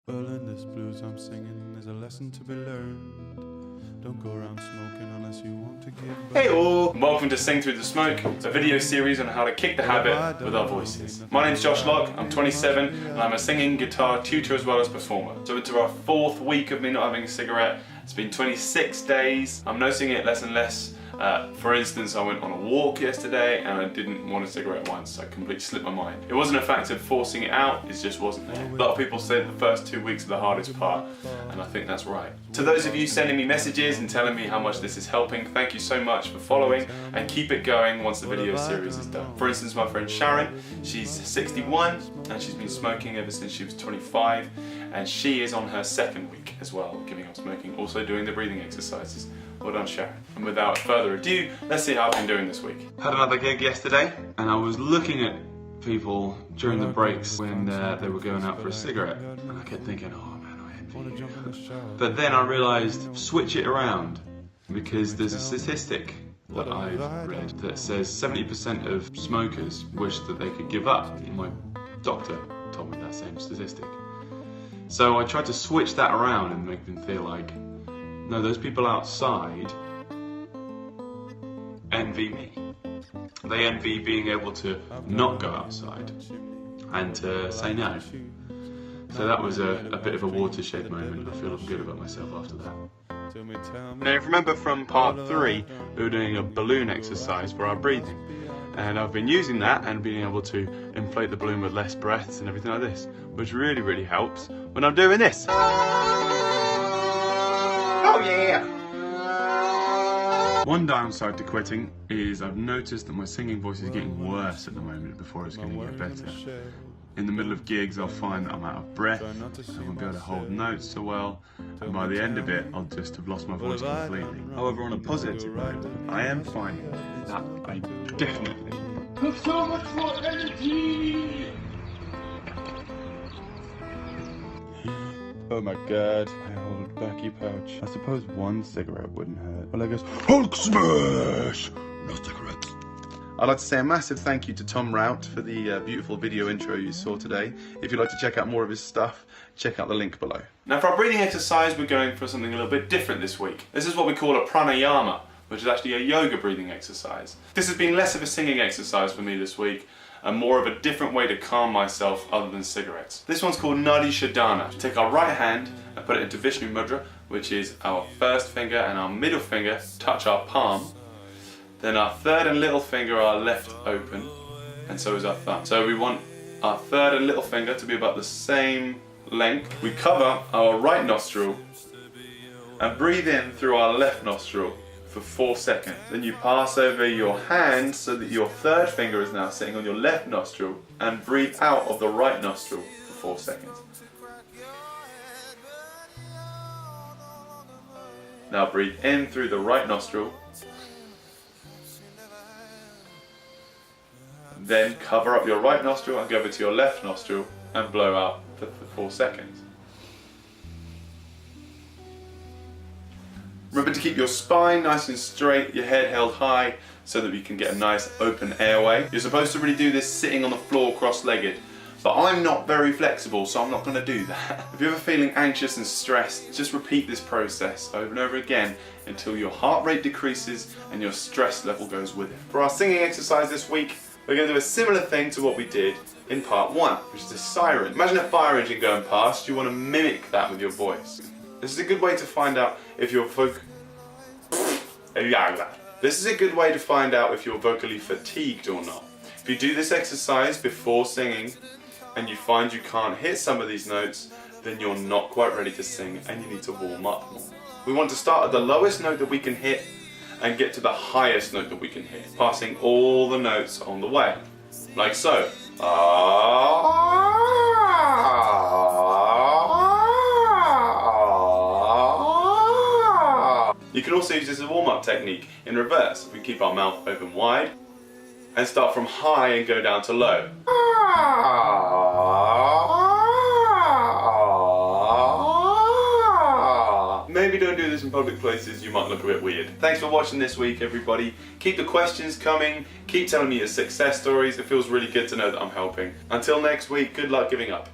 Well, in this blues I'm singing, there's a lesson to be learned. Don't go around smoking unless you want to give. Hey all! Welcome to Sing Through the Smoke, a video series on how to kick the habit with our voices. My name's Josh Locke, I'm 27 and I'm a singing, guitar, tutor as well as performer. So into our 4th week of me not having a cigarette. It's been 26 days. I'm noticing it less and less. For instance, I went on a walk yesterday and I didn't want a cigarette once. I completely slipped my mind. It wasn't a fact of forcing it out, it just wasn't there. A lot of people say the first 2 weeks are the hardest part, and I think that's right. To those of you sending me messages and telling me how much this is helping, thank you so much for following, and keep it going once the video series is done. For instance, my friend Sharon, she's 61 and she's been smoking ever since she was 25, and she is on her 2nd week as well, giving up smoking, also doing the breathing exercises. Well done, Sharon. And without further ado, let's see how I've been doing this week. Had another gig yesterday, and I was looking at people during the breaks when they were going out for a cigarette, and I kept thinking, oh man, I envy you. But then I realised, switch it around, because there's a statistic that I've read that says 70% of smokers wish that they could give up. My doctor told me that same statistic. So I tried to switch that around and make them feel like, no, those people outside envy me. They envy being able to not go outside and to say no. So that was a bit of a watershed moment. I feel good about myself after that. Now, if you remember from part 3, we were doing a balloon exercise for our breathing. And I've been using that and being able to inflate the balloon with less breaths and everything like this, which really helps when I'm doing this. Oh yeah! One downside to quitting is I've noticed that my singing voice is getting worse at the moment before it's going to get better. In the middle of gigs I'll find that I'm out of breath, I won't be able to hold notes so well, and by the end of it I'll just have lost my voice completely. However, on a positive note, I am finding that I definitely have so much more energy! Oh my god, my old backy pouch. I suppose one cigarette wouldn't hurt. Well, I guess Hulk smash! No cigarettes. I'd like to say a massive thank you to Tom Rout for the beautiful video intro you saw today. If you'd like to check out more of his stuff, check out the link below. Now for our breathing exercise, we're going for something a little bit different this week. This is what we call a pranayama, which is actually a yoga breathing exercise. This has been less of a singing exercise for me this week, and more of a different way to calm myself other than cigarettes. This one's called Nadi Shodhana. Take our right hand and put it into Vishnu Mudra, which is our first finger and our middle finger touch our palm. Then our third and little finger are left open, and so is our thumb. So we want our third and little finger to be about the same length. We cover our right nostril and breathe in through our left nostril for 4 seconds. Then you pass over your hand so that your third finger is now sitting on your left nostril, and breathe out of the right nostril for 4 seconds. Now breathe in through the right nostril, then cover up your right nostril and go over to your left nostril and blow out for 4 seconds. Remember to keep your spine nice and straight, your head held high, so that we can get a nice open airway. You're supposed to really do this sitting on the floor cross-legged, but I'm not very flexible, so I'm not going to do that. If you're ever feeling anxious and stressed, just repeat this process over and over again until your heart rate decreases and your stress level goes with it. For our singing exercise this week, we're going to do a similar thing to what we did in part 1, which is a siren. Imagine a fire engine going past, you want to mimic that with your voice. This is a good way to find out if you're vocally fatigued or not. If you do this exercise before singing and you find you can't hit some of these notes, then you're not quite ready to sing and you need to warm up more. We want to start at the lowest note that we can hit and get to the highest note that we can hit, passing all the notes on the way, like so. You can also use this as a warm-up technique in reverse. We keep our mouth open wide and start from high and go down to low. Maybe don't do this in public places, you might look a bit weird. Thanks for watching this week, everybody. Keep the questions coming, keep telling me your success stories. It feels really good to know that I'm helping. Until next week, good luck giving up.